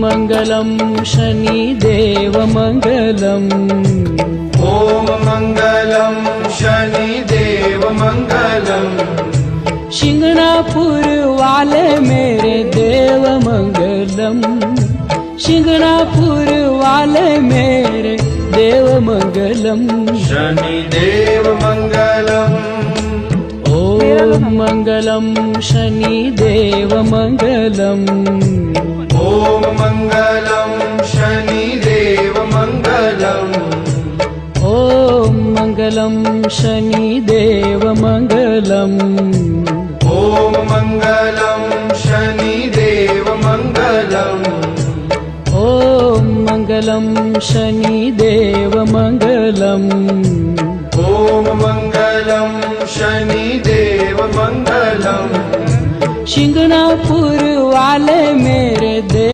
मङ्गलं शनिदेव मङ्गलम् ॐ मङ्गलं शनिदेव मङ्गलम् शिंगणापुर वाले मेरे देव मङ्गलम् शिंगणापुर वाले मेरे देव मङ्गलम् शनिदेव मङ्गलम् ॐ मङ्गलं शनिदेव मङ्गलम् ॐ मङ्गलं शनिदेव मङ्गलम् ॐ मङ्गलं शनिदेव मङ्गलम् ॐ मङ्गलं शनिदेव मङ्गलम् ॐ मङ्गलं शनिदेव मङ्गलम् ॐ मङ्गलं शनिदेव मङ्गलम् शिंगणापुर वाले मेरे देव